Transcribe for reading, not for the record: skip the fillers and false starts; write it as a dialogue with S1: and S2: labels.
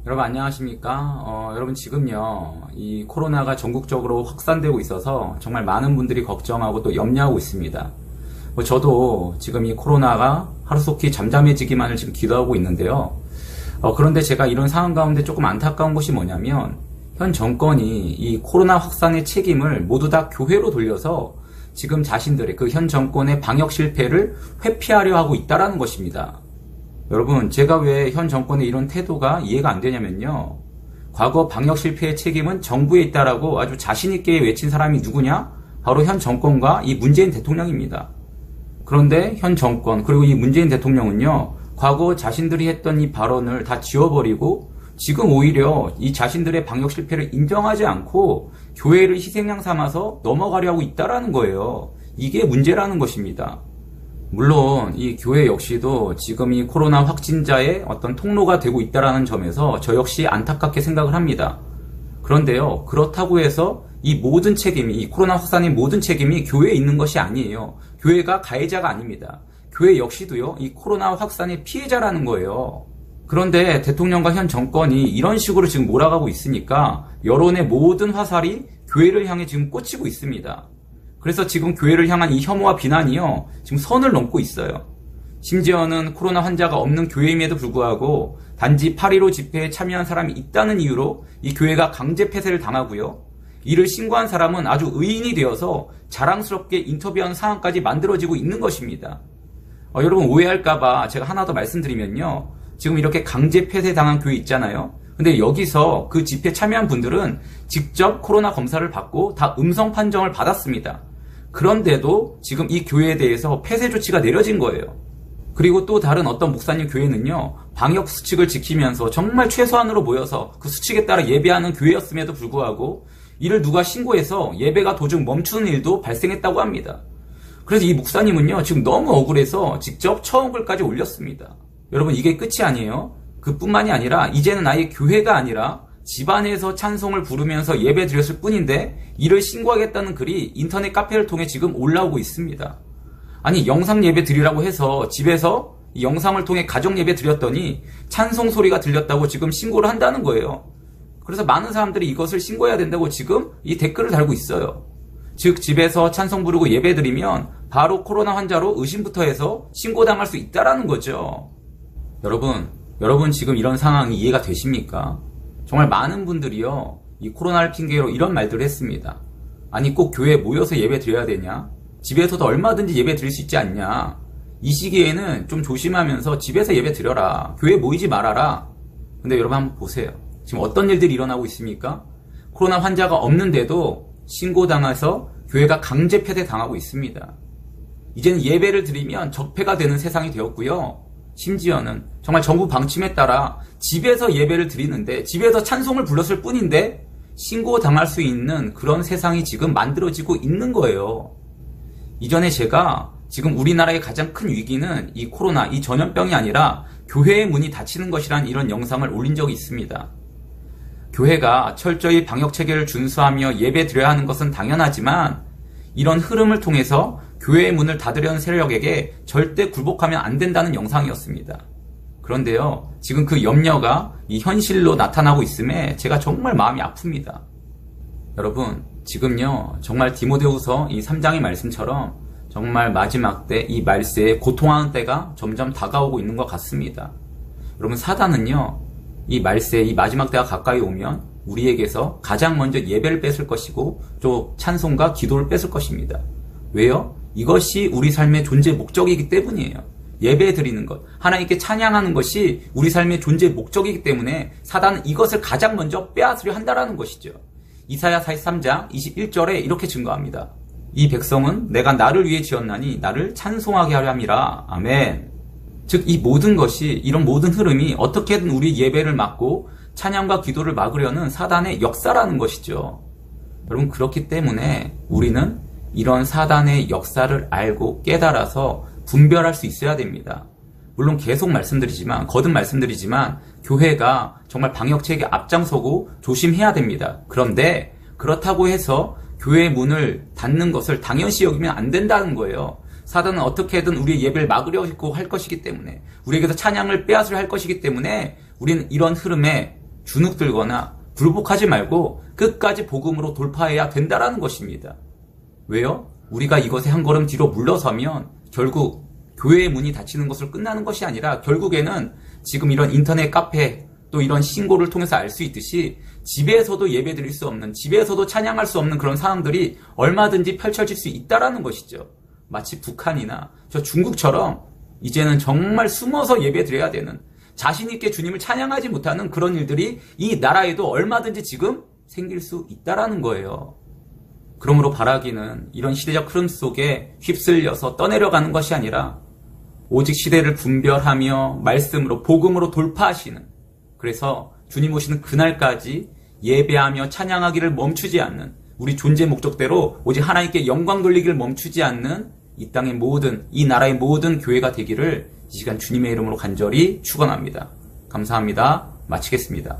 S1: 여러분 안녕하십니까? 여러분 지금요 이 코로나가 전국적으로 확산되고 있어서 정말 많은 분들이 걱정하고 또 염려하고 있습니다. 저도 지금 이 코로나가 하루속히 잠잠해지기만을 지금 기도하고 있는데요. 그런데 제가 이런 상황 가운데 조금 안타까운 것이 뭐냐면 현 정권이 이 코로나 확산의 책임을 모두 다 교회로 돌려서 지금 자신들의 그 현 정권의 방역 실패를 회피하려 하고 있다라는 것입니다. 여러분, 제가 왜 현 정권의 이런 태도가 이해가 안 되냐면요. 과거 방역 실패의 책임은 정부에 있다라고 아주 자신있게 외친 사람이 누구냐? 바로 현 정권과 이 문재인 대통령입니다. 그런데 현 정권, 그리고 이 문재인 대통령은요, 과거 자신들이 했던 이 발언을 다 지워버리고 지금 오히려 이 자신들의 방역 실패를 인정하지 않고 교회를 희생양 삼아서 넘어가려 하고 있다라는 거예요. 이게 문제라는 것입니다. 물론 이 교회 역시도 지금 이 코로나 확진자의 어떤 통로가 되고 있다라는 점에서 저 역시 안타깝게 생각을 합니다. 그런데요, 그렇다고 해서 이 모든 책임이, 이 코로나 확산의 모든 책임이 교회에 있는 것이 아니에요. 교회가 가해자가 아닙니다. 교회 역시도요, 이 코로나 확산의 피해자라는 거예요. 그런데 대통령과 현 정권이 이런 식으로 지금 몰아가고 있으니까 여론의 모든 화살이 교회를 향해 지금 꽂히고 있습니다. 그래서 지금 교회를 향한 이 혐오와 비난이요, 지금 선을 넘고 있어요. 심지어는 코로나 환자가 없는 교회임에도 불구하고 단지 8.15 집회에 참여한 사람이 있다는 이유로 이 교회가 강제 폐쇄를 당하고요. 이를 신고한 사람은 아주 의인이 되어서 자랑스럽게 인터뷰하는 상황까지 만들어지고 있는 것입니다. 여러분 오해할까봐 제가 하나 더 말씀드리면요. 지금 이렇게 강제 폐쇄 당한 교회 있잖아요. 근데 여기서 그 집회 참여한 분들은 직접 코로나 검사를 받고 다 음성 판정을 받았습니다. 그런데도 지금 이 교회에 대해서 폐쇄 조치가 내려진 거예요. 그리고 또 다른 어떤 목사님 교회는요, 방역 수칙을 지키면서 정말 최소한으로 모여서 그 수칙에 따라 예배하는 교회였음에도 불구하고 이를 누가 신고해서 예배가 도중 멈추는 일도 발생했다고 합니다. 그래서 이 목사님은요, 지금 너무 억울해서 직접 처음글까지 올렸습니다. 여러분 이게 끝이 아니에요. 그뿐만이 아니라 이제는 아예 교회가 아니라 집안에서 찬송을 부르면서 예배 드렸을 뿐인데 이를 신고하겠다는 글이 인터넷 카페를 통해 지금 올라오고 있습니다. 아니 영상 예배 드리라고 해서 집에서 이 영상을 통해 가정 예배 드렸더니 찬송 소리가 들렸다고 지금 신고를 한다는 거예요. 그래서 많은 사람들이 이것을 신고해야 된다고 지금 이 댓글을 달고 있어요. 즉 집에서 찬송 부르고 예배 드리면 바로 코로나 환자로 의심부터 해서 신고당할 수 있다라는 거죠. 여러분 지금 이런 상황이 이해가 되십니까? 정말 많은 분들이요, 이 코로나를 핑계로 이런 말들을 했습니다. 아니 꼭 교회에 모여서 예배 드려야 되냐? 집에서도 얼마든지 예배 드릴 수 있지 않냐? 이 시기에는 좀 조심하면서 집에서 예배 드려라. 교회에 모이지 말아라. 근데 여러분 한번 보세요. 지금 어떤 일들이 일어나고 있습니까? 코로나 환자가 없는데도 신고당해서 교회가 강제 폐쇄 당하고 있습니다. 이제는 예배를 드리면 적폐가 되는 세상이 되었고요. 심지어는 정말 정부 방침에 따라 집에서 예배를 드리는데 집에서 찬송을 불렀을 뿐인데 신고당할 수 있는 그런 세상이 지금 만들어지고 있는 거예요. 이전에 제가 지금 우리나라의 가장 큰 위기는 이 코로나, 이 전염병이 아니라 교회의 문이 닫히는 것이란 이런 영상을 올린 적이 있습니다. 교회가 철저히 방역 체계를 준수하며 예배 드려야 하는 것은 당연하지만 이런 흐름을 통해서 교회의 문을 닫으려는 세력에게 절대 굴복하면 안 된다는 영상이었습니다. 그런데요, 지금 그 염려가 이 현실로 나타나고 있음에 제가 정말 마음이 아픕니다. 여러분, 지금요, 정말 디모데후서 이 3장의 말씀처럼 정말 마지막 때 이 말세에 고통하는 때가 점점 다가오고 있는 것 같습니다. 여러분, 사단은요, 이 말세, 이 마지막 때가 가까이 오면 우리에게서 가장 먼저 예배를 뺏을 것이고 또 찬송과 기도를 뺏을 것입니다. 왜요? 이것이 우리 삶의 존재 목적이기 때문이에요. 예배 드리는 것, 하나님께 찬양하는 것이 우리 삶의 존재 목적이기 때문에 사단은 이것을 가장 먼저 빼앗으려 한다라는 것이죠. 이사야 43장 21절에 이렇게 증거합니다. 이 백성은 내가 나를 위해 지었나니 나를 찬송하게 하려 함이라. 아멘. 즉 이 모든 것이, 이런 모든 흐름이 어떻게든 우리 예배를 막고 찬양과 기도를 막으려는 사단의 역사라는 것이죠. 여러분 그렇기 때문에 우리는 이런 사단의 역사를 알고 깨달아서 분별할 수 있어야 됩니다. 물론 계속 말씀드리지만, 거듭 말씀드리지만 교회가 정말 방역체계에 앞장서고 조심해야 됩니다. 그런데 그렇다고 해서 교회의 문을 닫는 것을 당연시 여기면 안 된다는 거예요. 사단은 어떻게든 우리의 예배를 막으려고 할 것이기 때문에, 우리에게서 찬양을 빼앗으려 할 것이기 때문에 우리는 이런 흐름에 주눅 들거나 굴복하지 말고 끝까지 복음으로 돌파해야 된다라는 것입니다. 왜요? 우리가 이것에 한 걸음 뒤로 물러서면 결국 교회의 문이 닫히는 것으로 끝나는 것이 아니라 결국에는 지금 이런 인터넷 카페 또 이런 신고를 통해서 알 수 있듯이 집에서도 예배 드릴 수 없는, 집에서도 찬양할 수 없는 그런 상황들이 얼마든지 펼쳐질 수 있다라는 것이죠. 마치 북한이나 저 중국처럼 이제는 정말 숨어서 예배 드려야 되는, 자신 있게 주님을 찬양하지 못하는 그런 일들이 이 나라에도 얼마든지 지금 생길 수 있다라는 거예요. 그러므로 바라기는 이런 시대적 흐름 속에 휩쓸려서 떠내려가는 것이 아니라 오직 시대를 분별하며 말씀으로 복음으로 돌파하시는, 그래서 주님 오시는 그날까지 예배하며 찬양하기를 멈추지 않는, 우리 존재 목적대로 오직 하나님께 영광 돌리기를 멈추지 않는 이 땅의 모든, 이 나라의 모든 교회가 되기를 이 시간 주님의 이름으로 간절히 축원합니다. 감사합니다. 마치겠습니다.